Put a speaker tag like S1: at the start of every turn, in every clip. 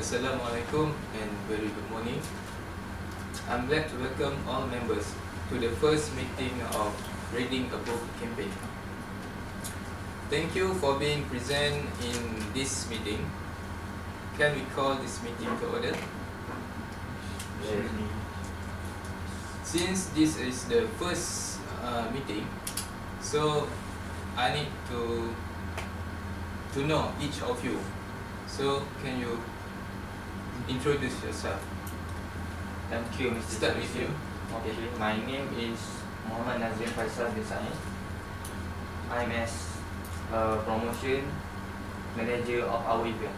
S1: Assalamualaikum and very good morning. I'm glad to welcome all members to the first meeting of Reading a Book campaign. Thank you for being present in this meeting. Can we call this meeting to order?
S2: Yes.
S1: Since this is the first meeting, so I need to know each of you. So can you introduce yourself?
S2: Thank you, Mr.
S1: Start with you.
S2: Okay, my name is Mohd Nazrin Faisal. I'm as promotion manager of our event.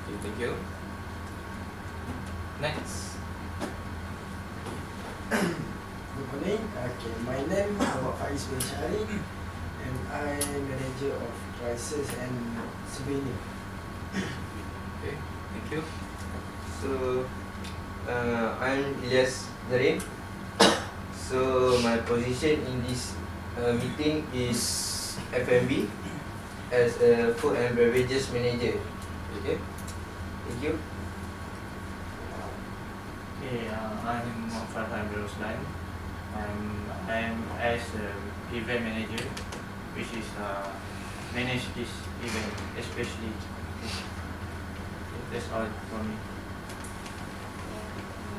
S1: Okay, thank you. Next.
S3: Good morning. Okay, my name is Faez bin Shaari, and I'm manager of prices and Souvenirs.
S1: Okay, thank you.
S4: So, I'm Ilyas, Zahrin. So, my position in this meeting is F&B as a food and beverages manager. Okay, thank you.
S5: Okay, I'm Farhan Roslan. I'm as event manager, which is manage this event especially. That's all for me.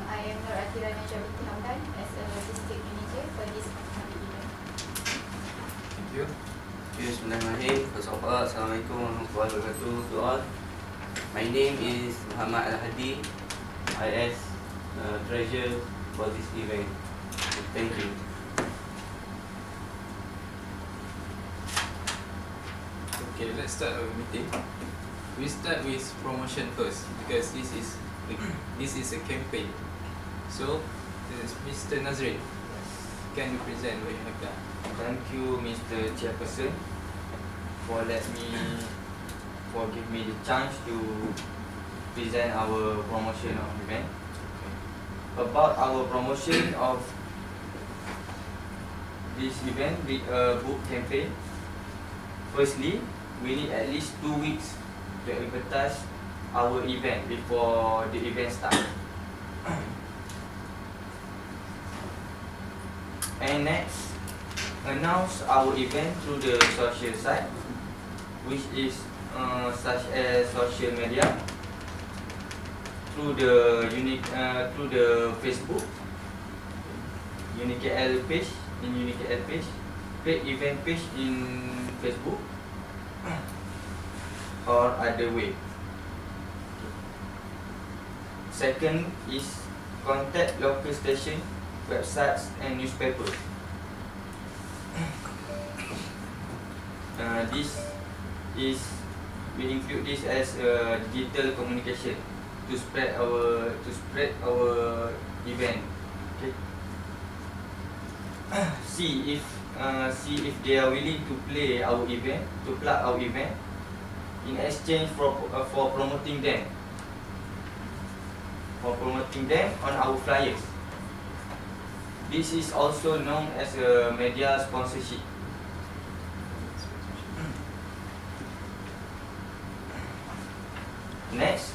S6: I am Athirah Binti Hamdan as a logistic manager for this upcoming event.
S1: Thank you.
S7: Bismillahirrahmanirrahim. Assalamualaikum warahmatullahi wabarakatuh to all. My name is Hadi. I as treasurer for this event. Thank you.
S1: Okay, let's start our meeting. We start with promotion first because this is a campaign. So, this is Mr. Nazrin. Can you present what you have done?
S2: Thank you, Mr. Chairperson, for give me the chance to present our promotion of event. About our promotion of this event with a book campaign. Firstly, we need at least 2 weeks to advertise our event before the event starts. And next, announce our event through the social site, which is such as social media, through the Facebook, UniKL page in UniKL page, paid event page in Facebook, or other way. Second is contact local station, websites and newspapers. We include this as digital communication to spread our event. Okay. See if they are willing to play our event, to plug our event in exchange for promoting them. On our flyers. This is also known as a media sponsorship. Next,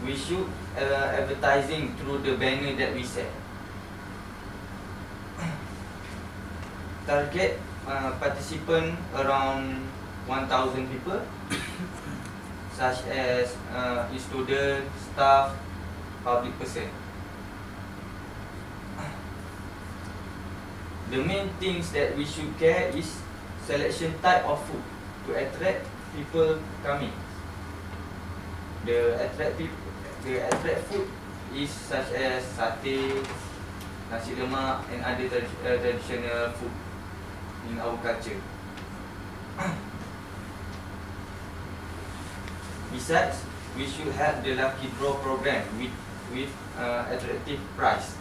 S2: we shoot advertising through the banner that we set. Target participant around 1,000 people, such as student, staff, public person. The main things that we should care is selection type of food to attract people coming. The attract food is such as satay, nasi lemak and other traditional food in our culture. Besides, we should have the lucky draw program with attractive price.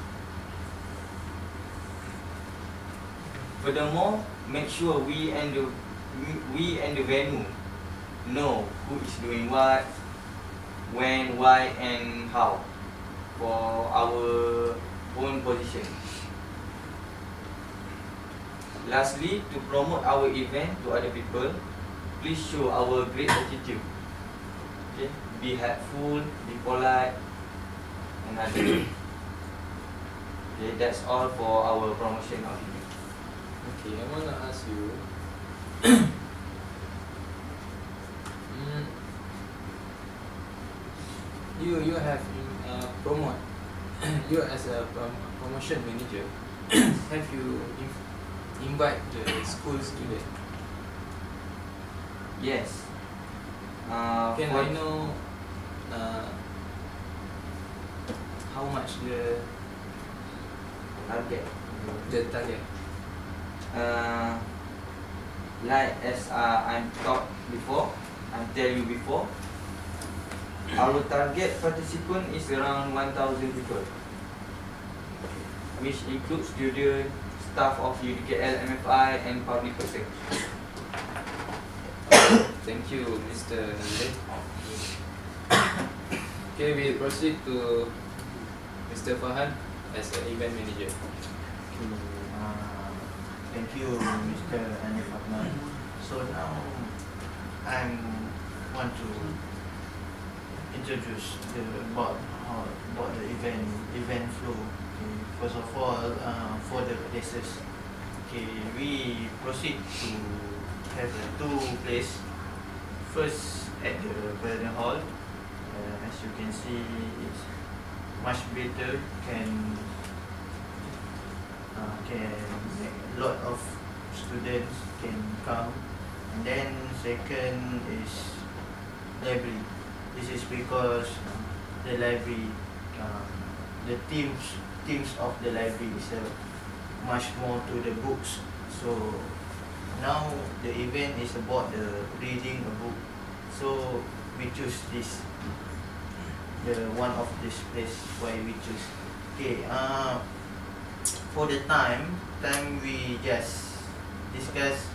S2: Furthermore, make sure we and the venue know who is doing what, when, why and how for our own position. Lastly, to promote our event to other people, please show our great attitude. Okay, be helpful, be polite, and other. Okay, that's all for our promotion of event.
S1: Okay, I wanna ask you. You have promote you as a promotion manager. Have you invite the school student?
S2: Yes.
S1: Can
S2: for-
S1: I know how much the
S2: target?
S1: target?
S2: Like as I tell you before, our target participant is around 1,000 people, which includes student, staff of UDKL, MFI, and public person.
S1: Thank you, Mr. Nazrin. Okay, we proceed to Mr. Farhan as an event manager.
S5: Thank you, Mr. Haniff Akmal. So now I want to introduce about the event flow. Okay. First of all, for the places, okay, we proceed to have two places. First at the Beverage hall, as you can see, it's much better. Can make a lot of students can come. And then second is library. This is because the library, the themes of the library is much more to the books. So now the event is about the reading a book. So we choose this, the one of this place why we choose. Okay. For the time we just discuss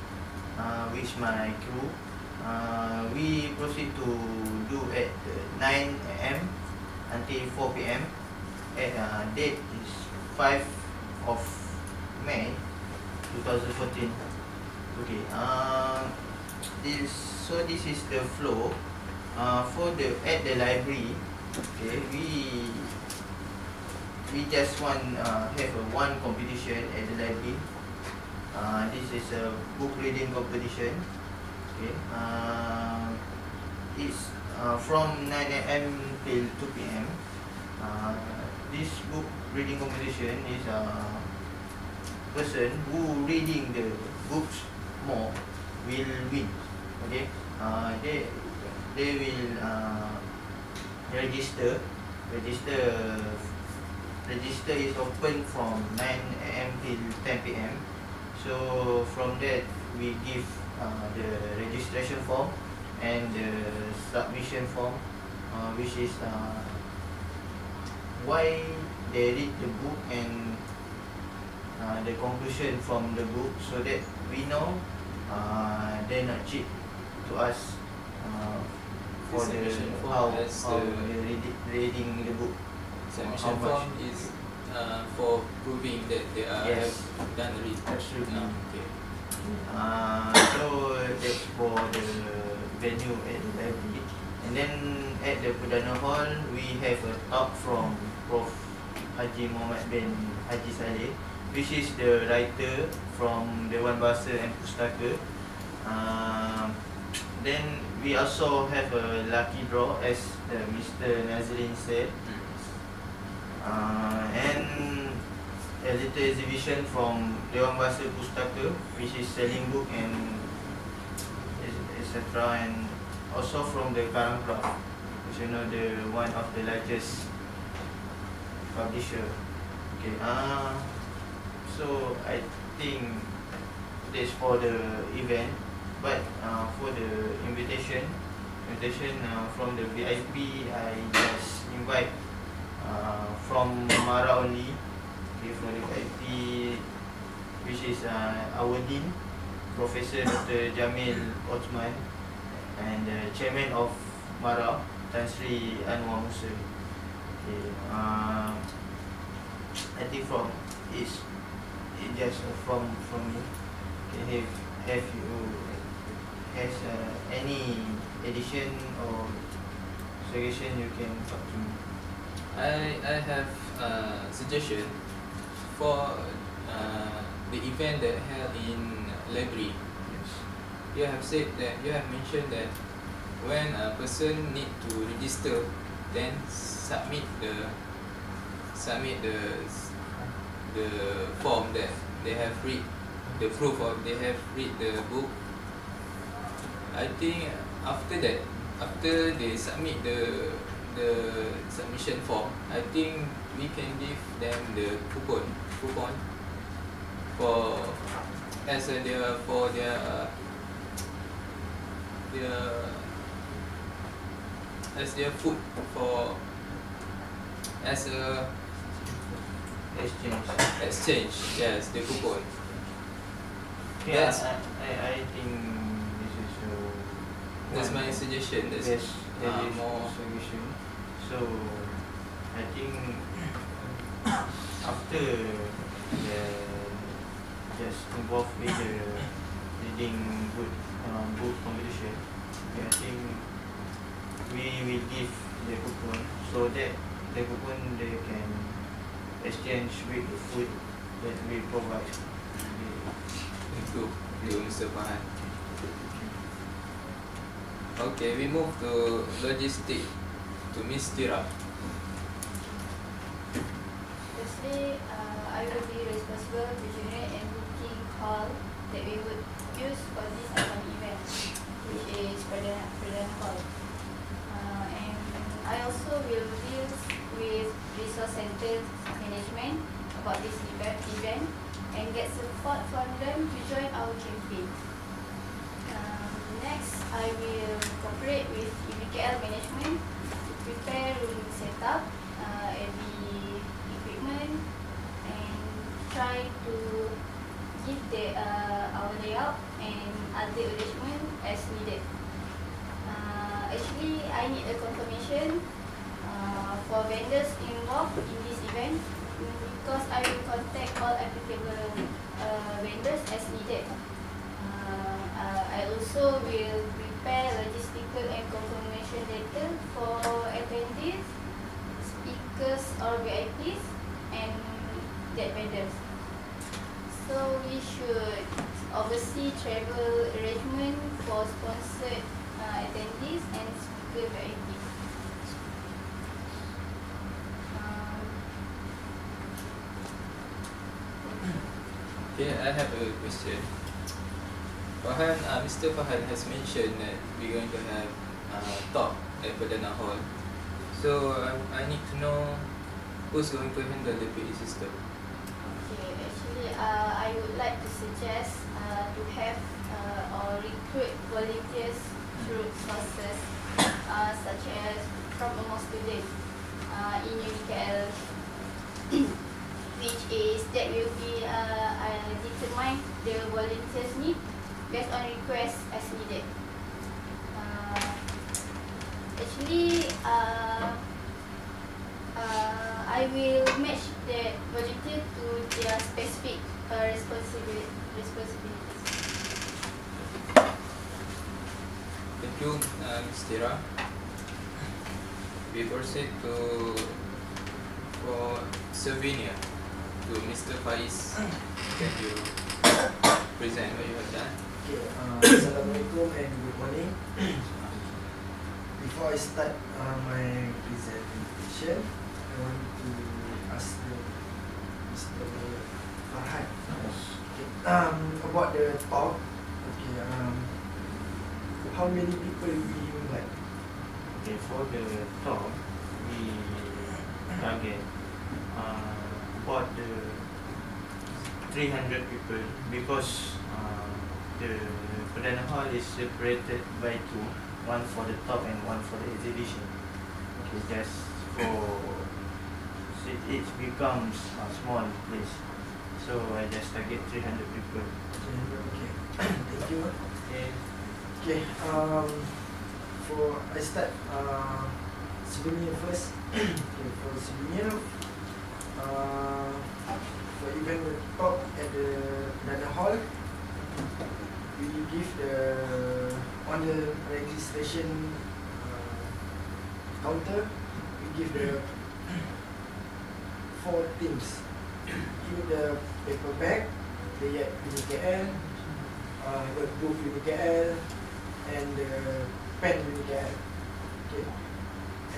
S5: with my crew. We proceed to do at 9 AM until 4 PM. At date is 5 of May 2014. Okay. This is the flow. For at the library. Okay. We just want have one competition at the library. This is a book reading competition. Okay. It's from 9 AM till 2 PM. This book reading competition is a person who reading the books more will win. Okay. They will register. Register is open from 9 AM till 10 PM. So from that we give the registration form and the submission form, which is why they read the book and the conclusion from the book, so that we know they not cheat to us for the
S1: Submission form
S5: how
S1: as
S5: they reading the book.
S1: Submission
S5: How
S1: form
S5: much?
S1: is for proving that they are
S5: Yes.
S1: have done read.
S5: Absolutely.
S1: Okay.
S5: So that's for the venue at the library. And then at the Perdana Hall, we have a talk from Prof. Haji Muhammad bin Haji Saleh, which is the writer from Dewan Bahasa and Pustaka. Then we also have a lucky draw, as Mr. Nazrin said. And a little exhibition from Dewan Bahasa Pustaka, which is selling book and etc. And also from the Karang Club, which you know the one of the largest publisher. Okay. So I think that's for the event. But for the invitation from the VIP, I just invite from Mara only. Okay, for the VIP, which is our Dean, Professor Dr. Jamil Osman, and the Chairman of Mara, Tan Sri Anwar Musa. Okay, I think from is it just from me. Okay, have you has any addition or suggestion, you can talk to me.
S1: I have a suggestion for the event that held in library.
S5: Yes.
S1: You have mentioned that when a person need to register, then submit the form that they have read, the proof of they have read the book. I think after that, after they submit the submission form, I think we can give them the coupon for as a their for their as their food for as a exchange. Yes, the coupon.
S5: Yeah,
S1: That's-
S5: I think this is
S1: That's
S5: one
S1: my suggestion. That's
S5: best
S1: more.
S5: solution. So I think after the just involved with the reading book competition, I think we will give the coupon so that the coupon they can exchange with the food that we provide.
S1: Thank you, Mr. Farhan. Okay, we move to logistic, to Miss Tira.
S6: Firstly, I will be responsible to generate and booking hall that we would use for this upcoming event, which is Perdana Hall. And I also will deal with resource center management about this event and get support from them to join our campaign. Next, I will cooperate with UBKL management to prepare room setup, every equipment, and try to give our layout and other arrangement as needed. Actually, I need a confirmation for vendors involved in this event because I will contact all applicable vendors as needed. I also will prepare logistical and confirmation letter for attendees, speakers or VIPs, and jet vendors. So we should oversee travel arrangement for sponsored attendees and speaker VIPs.
S1: Okay, I have a question. Farhan, Mr. Farhan has mentioned that we're going to have talk at Perdana Hall. So I need to know who's going to handle the PA system.
S6: Okay, actually, I would like to suggest to have or recruit volunteers through sources such as from among students in UKL, which is that will be determine the volunteers need based on request as needed. Actually, I will match the volunteer to their specific responsibilities.
S1: Thank you, Ms. Tira. We proceed for souvenir to Mr. Faez. Can you present what you have done?
S3: Okay, Assalamualaikum and good morning. Before I start my presentation, I want to ask Mr. Farhan about the talk. Okay, how many people we invite?
S5: Okay, for the talk, we target about the 300 people because the Perdana Hall is separated by two, one for the talk and one for the exhibition. Okay, just for it becomes a small place, so I just target 300 people.
S3: Okay, thank you.
S5: Okay.
S3: Okay, I start souvenir first. Okay, for souvenir, for event talk at the Perdana Hall, we give on the registration counter, we give the 4 things. Give the paper bag, the UniKL, notebook UniKL, and the pen UniKL. Okay.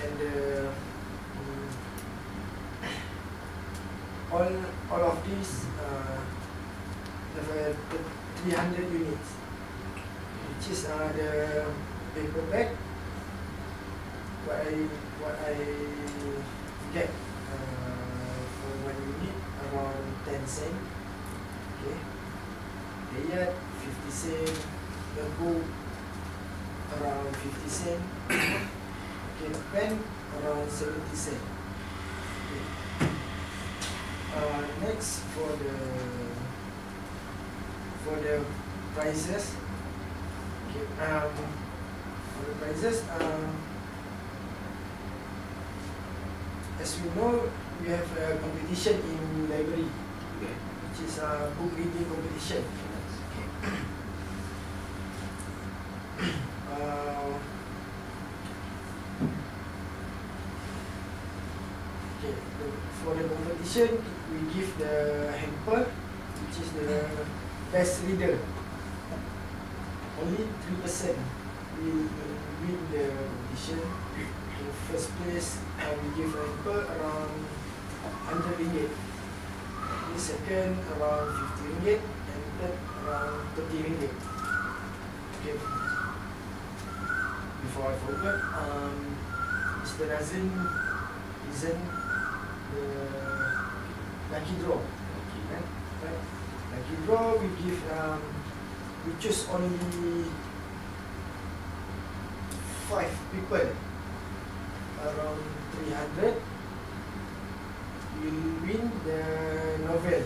S3: And all of these have 300 units, which is the paper bag. What I get for 1 unit around 10 cent. Okay. Layard 50 cent. The book around 50 cent. Okay. Pen around 70 cent. Okay. Next for the prices. Okay. For the prices, as we know, we have a competition in library,
S1: Okay.
S3: which is a book reading competition. For the competition, we give the hamper, which is the best reader. Only 3% will win the competition. In first place, we give a hamper around 100 ringgit. In second, around 50 ringgit, and third, around 30 ringgit. Okay. Before I forget, Mr. Nazrin present the lucky draw. Right? Lucky draw, we give, we choose only 5 people, around 300, will win the novel,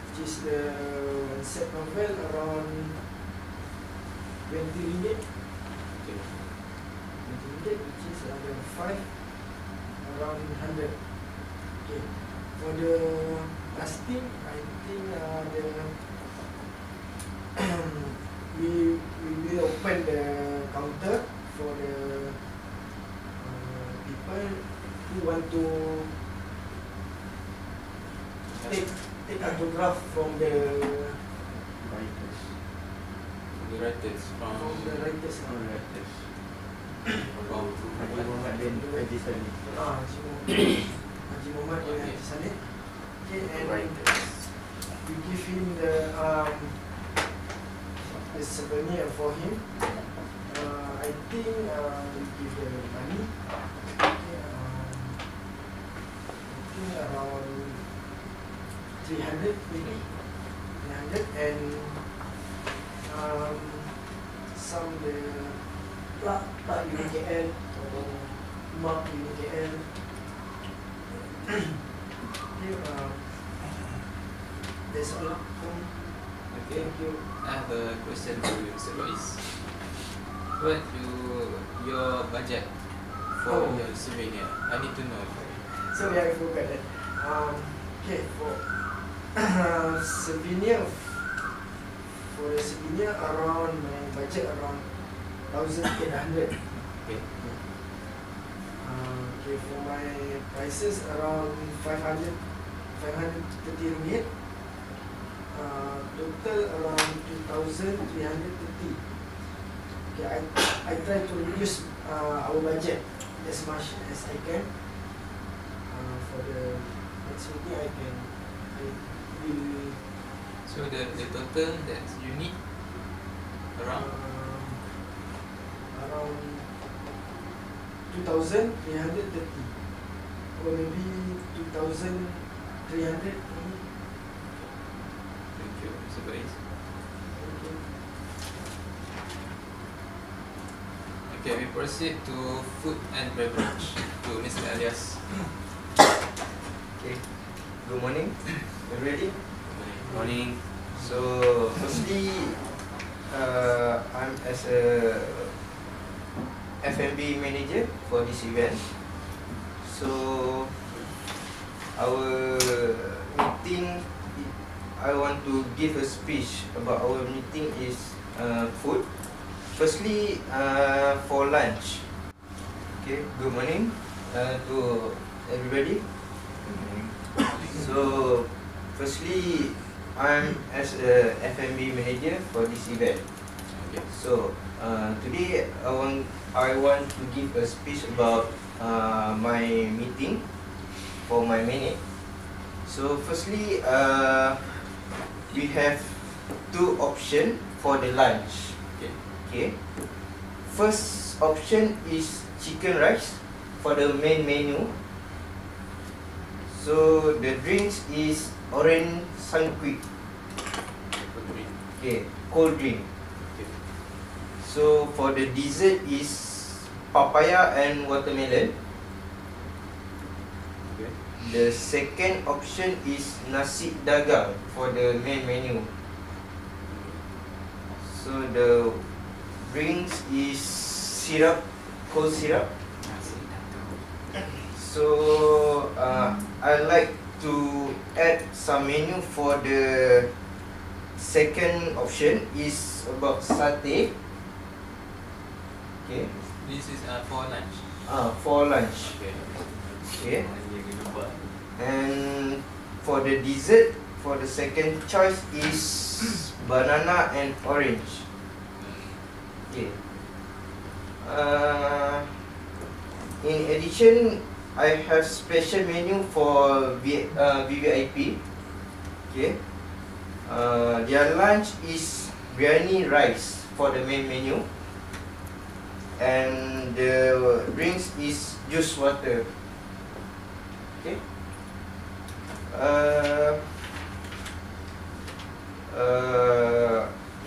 S3: which is the one set novel around 20 ringgit.
S1: Okay.
S3: 20 ringgit, which is around 5, around 100. Okay. For the last thing, I think we will open the counter for the people who want to take autograph from the
S5: Writers.
S1: The writers
S3: from the writers.
S1: from
S5: Mohd bin Haji Salih.
S3: Haji Muhammad bin Haji Salih. Okay, and we give him the souvenir for him. I think we give the money. Okay, I think around 300 maybe. 300 and some the plug UniKL or mark UniKL. Okay, that's all.
S1: Okay.
S3: Thank you.
S1: I have a question for you, Mr. Faez. What your budget for your souvenir? I need to know.
S3: Sorry, I forgot that. Okay, for souvenir, for the souvenir around my budget around 1,800.
S1: Okay.
S3: Okay, for my prices around 530 ringgit. Total around 2,330. Okay, I try to reduce our budget as much as I can. For the next meeting, I will.
S1: So the total that you need around
S3: Around 2,330, or maybe 2,300.
S1: Thank you, Mr. Faez. Okay, we proceed to food and beverage to Mr. Ilyas.
S4: Okay. Good morning. You ready?
S7: Morning.
S4: So, firstly, I'm as a F&B manager for this event. So, our meeting, I want to give a speech about our meeting is food. Firstly, for lunch, Okay, good morning to everybody. So, firstly, I'm as a F&B manager for this event.
S1: Okay.
S4: So, today I want to give a speech about my meeting for my minute. So, firstly, we have two options for the lunch.
S1: Okay.
S4: Okay. First option is chicken rice for the main menu. So the drinks is orange sunquick. Okay, cold drink.
S1: Okay.
S4: So for the dessert is papaya and watermelon.
S1: Okay.
S4: The second option is nasi dagang for the main menu. So the drinks is syrup, cold syrup. So I like to add some menu for the second option is about satay. Okay.
S1: This is for lunch.
S4: For lunch.
S1: Okay.
S4: Okay. And for the dessert, for the second choice is banana and orange. Okay. In addition, I have special menu for VVIP. Okay. Their lunch is biryani rice for the main menu, and the drinks is juice water. Okay.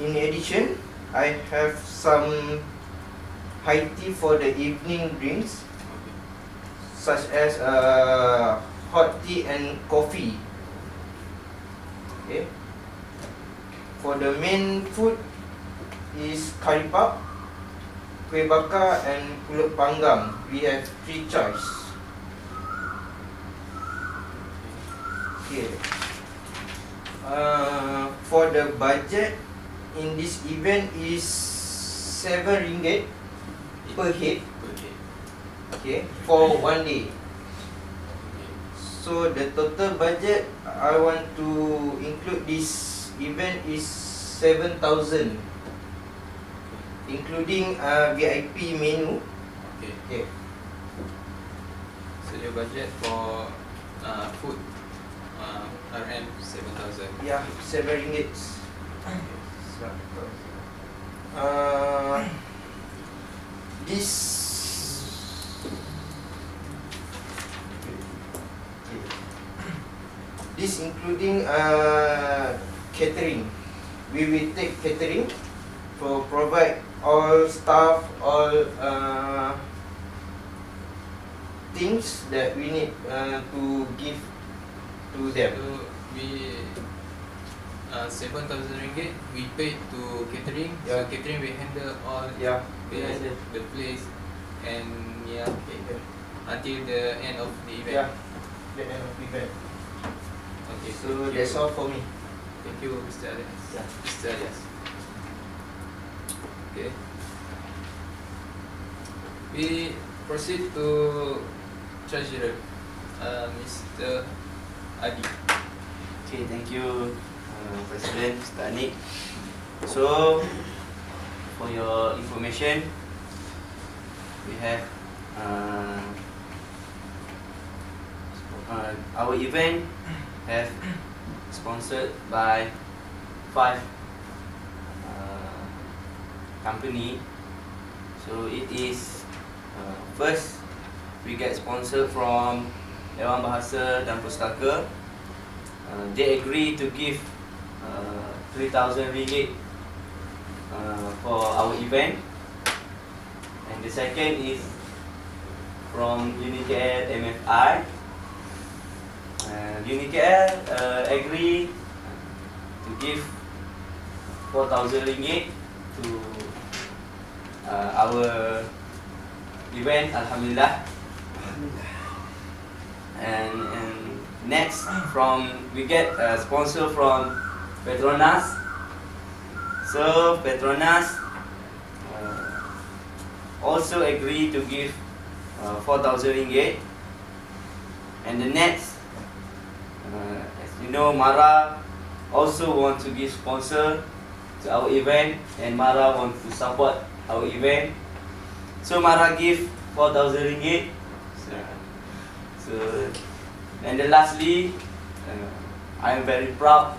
S4: In addition, I have some high tea for the evening drinks, such as hot tea and coffee. Okay. For the main food is curry puff, kuih bakar and pulut panggang. We have 3 choice. Okay. For the budget in this event is RM7 per head.
S1: Okay.
S4: Okay, for 1 day. So the total budget I want to include this event is 7,000, including VIP menu.
S1: Okay.
S4: Okay.
S1: So your budget for food RM 7,000.
S4: Yeah, RM7. This including catering. We will take catering for provide all staff, all things that we need to give to them.
S1: So we RM7,000 we paid to catering.
S4: Yeah.
S1: So catering will handle all
S4: Yeah.
S1: the place and until the end of the event.
S4: Yeah. The end of the event.
S1: Okay.
S4: So
S1: thank
S4: that's
S1: you.
S4: all for me.
S1: Thank you, Mr. Ilyas.
S4: Yeah.
S1: Mr. Ilyas. Okay. We proceed to Treasurer, Mr. Hadi.
S7: Okay, thank you, President Mr. Haniff. So, for your information, we have our event have sponsored by 5 company. So it is first we get sponsored from Dewan Bahasa dan Pustaka. They agree to give RM3,000 for our event. And the second is from UniKL MFI. UniKL agree to give RM4,000 to our event, Alhamdulillah. And next, we get a sponsor from Petronas. So Petronas also agree to give 4,000 ringgit. And the next, as you know, Mara also want to give sponsor to our event, and Mara want to support our event. So Mara give 4,000 ringgit. So, and then lastly, I am very proud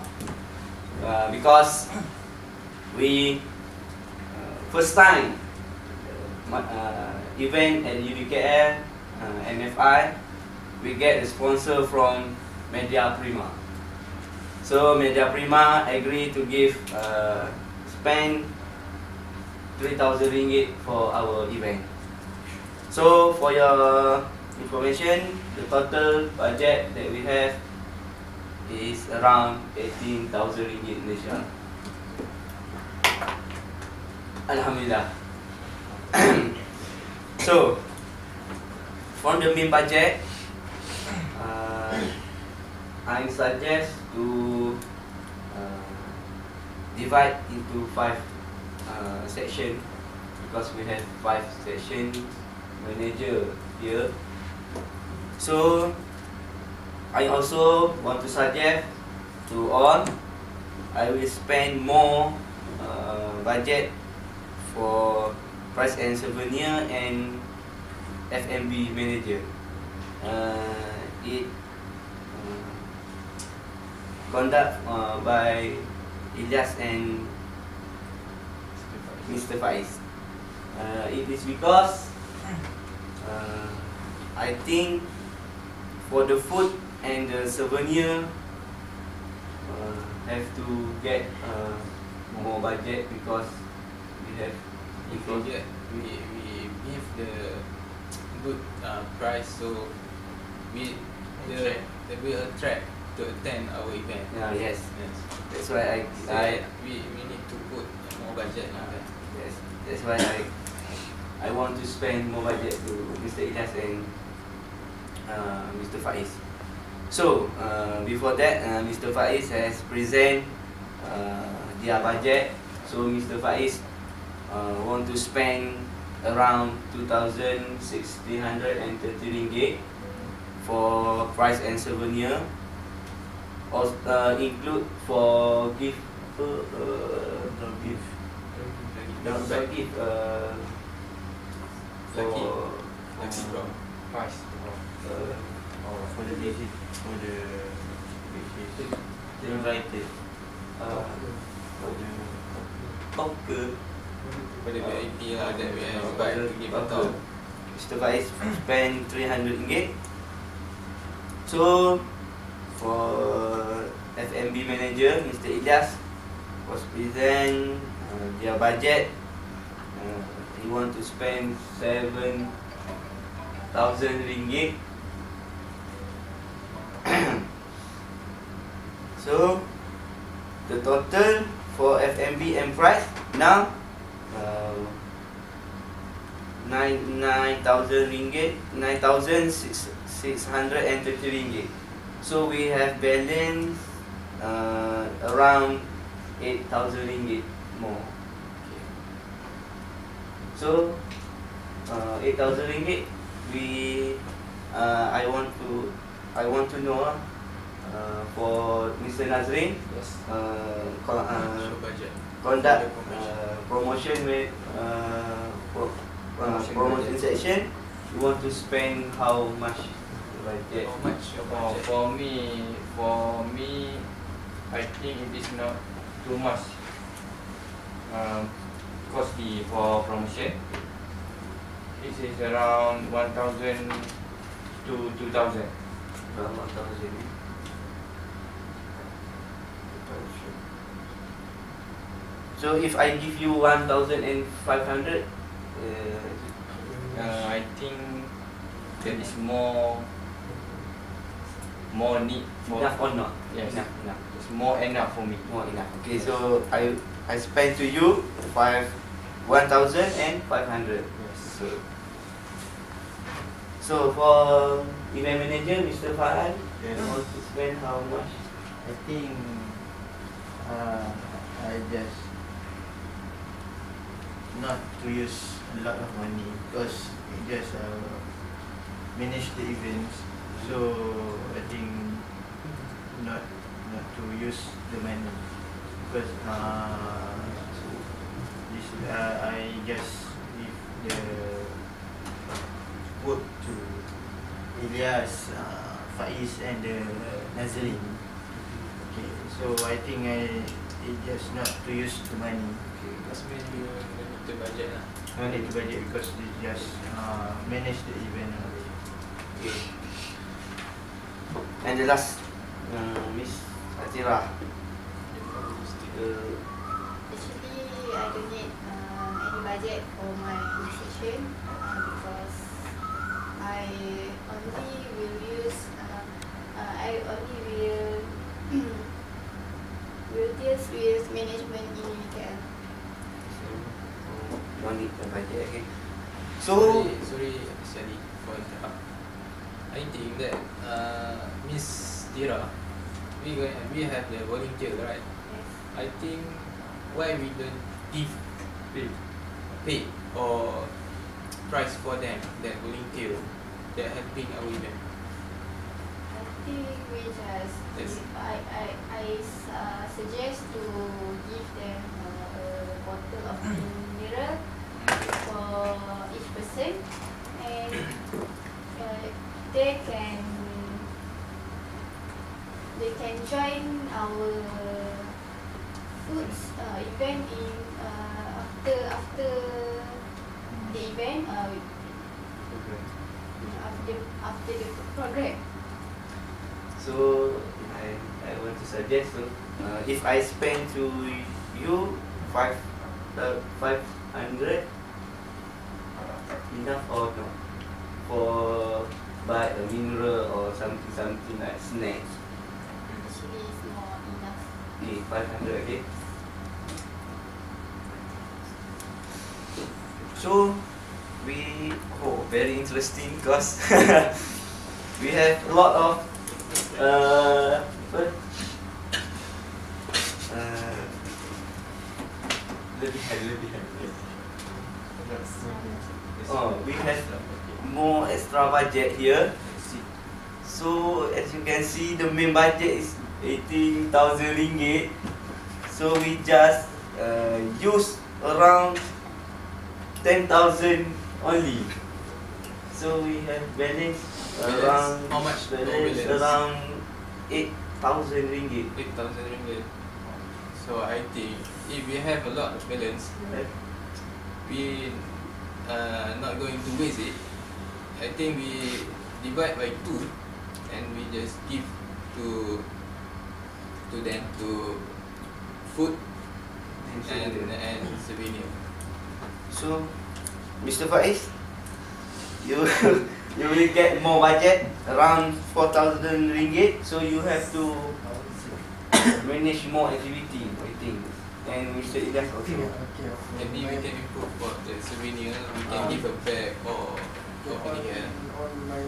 S7: because we first time event at UDKL MFI, we get a sponsor from Media Prima. So Media Prima agreed to give spend 3,000 ringgit for our event. So for your information, the total budget that we have is around 18,000 ringgit Malaysia. Alhamdulillah. So from the main budget, I suggest to divide into 5 sections, because we have 5 section manager here. So I also want to suggest to all, I will spend more budget for price and souvenir and F&B manager. It conduct by Ilyas and Mr. Faez. It is because I think for the food and the souvenir have to get more budget, because we have
S1: Project, we give the good price, so we will attract to attend our event.
S7: Yes.
S1: Yes.
S7: That's why
S1: So we need to put more budget on that.
S7: yes, that's why I want to spend more budget to Mr. Ilyas and Mr. Faez. So before that, Mr. Faez has present their budget. So Mr. Faez want to spend around 2,630 ringgit for price and souvenir. Also include for gift, gift.
S1: Lucky draw.
S5: Price for the visit, for the invited.
S7: Talker.
S1: For the VIP lah that we have invite to give a talk.
S7: Mr. Faez spend 300 ringgit. So for F&B manager, Mr. Ilyas was present their budget. He want to spend 7,000 ringgit. So the total for F&B and price now 9,000 ringgit, 9,630 ringgit. So we have balance around 8,000 ringgit more. So 8,000 ringgit, we I want to know for Mr. Nazrin,
S1: Yes. Show budget.
S7: conduct promotion with promotion section. You want to spend how much budget?
S1: How much your budget?
S2: For me, I think it is not too much costly for promotion. This is around 1,000 to 2,000.
S7: Around 1,000. So if I give you 1,500,
S2: I think there is more need for
S7: enough or not?
S2: yes.
S7: Enough.
S2: It's more enough for me.
S7: More enough. Okay, so I spend to you 1,500.
S2: Yes.
S7: So for event manager, Mr. Farhan,
S5: Yes.
S7: you want to spend how much?
S5: I think I just not to use a lot of money, because it just manage the events. So I think not to use the money because this I just give the work to Ilyas, Faez and Nazrin. Okay, so I think it just not to use the money.
S1: Okay, because when you need the budget lah.
S5: No need to budget because they just manage the event only.
S7: Okay. And the last, Miss Athirah.
S6: Actually, I don't need any budget for my session because I only will use will deal with management in UKL.
S7: No need the budget, okay.
S1: Sorry, Shaari, for interrupt. I think that Miss Tira, we have the volunteer, right?
S6: Yes.
S1: I think why we don't give pay or price for them that volunteer that helping our event.
S6: I think we just
S1: Yes.
S6: I suggest to give them a bottle of mineral for each person, and they can join our foods event in after the event after the program.
S7: So I want to suggest if I spend to you 500 enough or no for buy a mineral or something like snacks.
S6: Actually, it's more enough.
S7: Okay, 500, okay. So very interesting because we have a lot of lebihan. Oh, we have more extra budget here. So as you can see, the main budget is 18,000 ringgit. So we just use around 10,000 only. So we have balance around
S1: How much?
S7: balance around 8,000 ringgit.
S1: 8,000 ringgit. So I think if we have a lot of balance, we not going to waste it. I think we divide by 2 and we just give to them to food and souvenir.
S7: So, Mr. Faez, you will get more budget around 4,000 ringgit. So you have to manage more activity, I think. And Mr. Ilyas also.
S1: Maybe we can improve for the souvenir. We can give a bag or something here.
S3: On my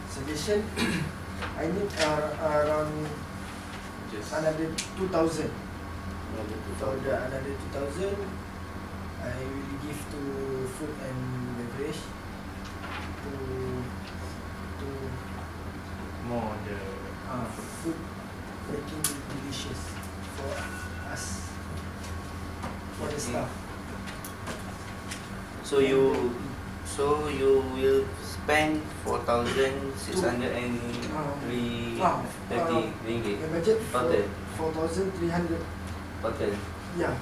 S3: suggestion, I need around
S1: Just
S3: another 2,000.
S7: Another
S3: For
S7: 2,000.
S3: the another 2,000, I will give to food and beverage to
S5: More the
S3: food making delicious for us, for the staff.
S7: So you will spend 4,630 ringgit
S3: The budget
S7: total.
S3: 4,300.
S7: Total.
S3: Yeah,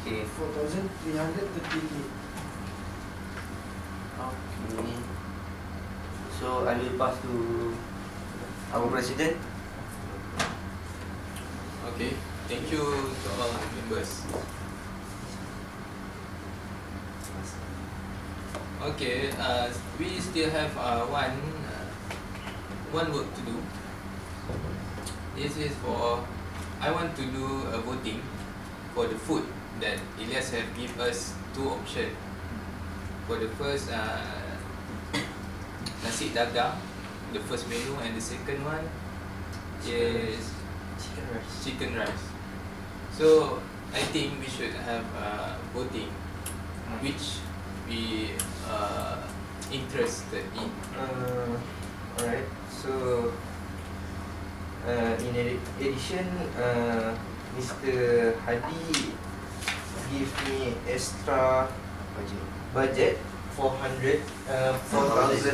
S7: Okay.
S3: 4,330.
S7: Okay. So I will pass to our president.
S1: okay. Thank you to all members. Okay, we still have one work to do. This is for I want to do a voting for the food that Ilyas have give us 2 options. For the first nasi dagang, the first menu, and the second one is chicken rice. So I think we should have voting which we interested in.
S4: Alright. So in addition, Mr. Hadi give me extra budget 4,000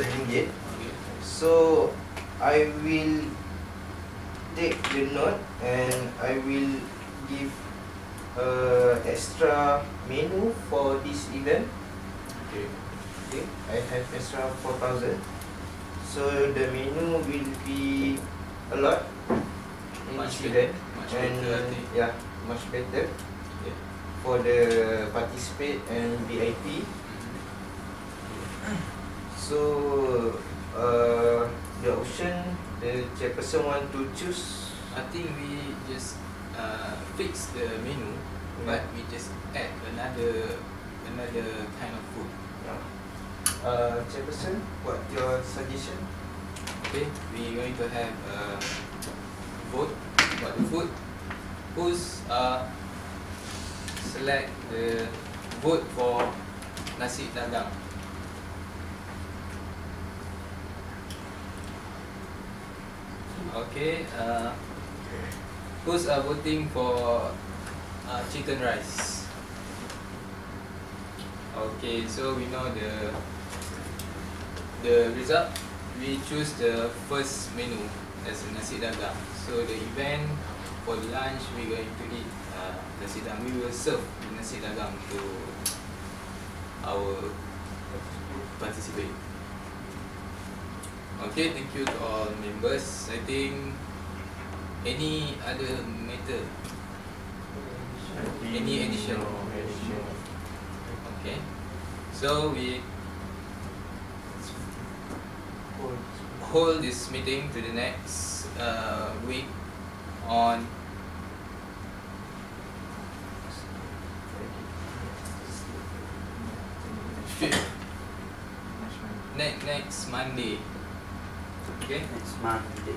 S4: ringgit.
S1: Okay.
S4: So I will take the note and I will give extra menu for this event.
S1: Okay.
S4: Okay, I have extra 4,000. So the menu will be a lot in
S1: Much
S4: this
S1: better.
S4: event,
S1: Much
S4: and
S1: better, I think.
S4: yeah, much better
S1: Yeah.
S4: for the participate and VIP. So the option the chairperson want to choose.
S1: I think we just fix the menu, but we just add another kind of food.
S4: Chairperson, what your suggestion?
S1: Okay, we going to have a vote about the food. Who's select the vote for nasi dagang? Okay, who's voting for chicken rice? Okay, so we know the result. We choose the first menu as a nasi dagang. So the event for lunch we going to eat nasi dagang. We will serve the nasi dagang to our participate. Okay, thank you to all members. I think any other matter, any addition? Okay, so we hold this meeting to the next week on next Monday. Okay,
S7: Next Monday.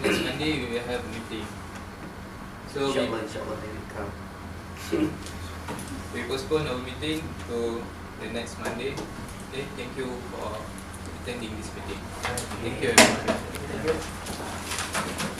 S1: next Monday we will have a meeting. So
S7: Inshallah they will come.
S1: we postpone our meeting to the next Monday. Okay, thank you for attending this meeting. Thank you everyone.
S3: Thank you.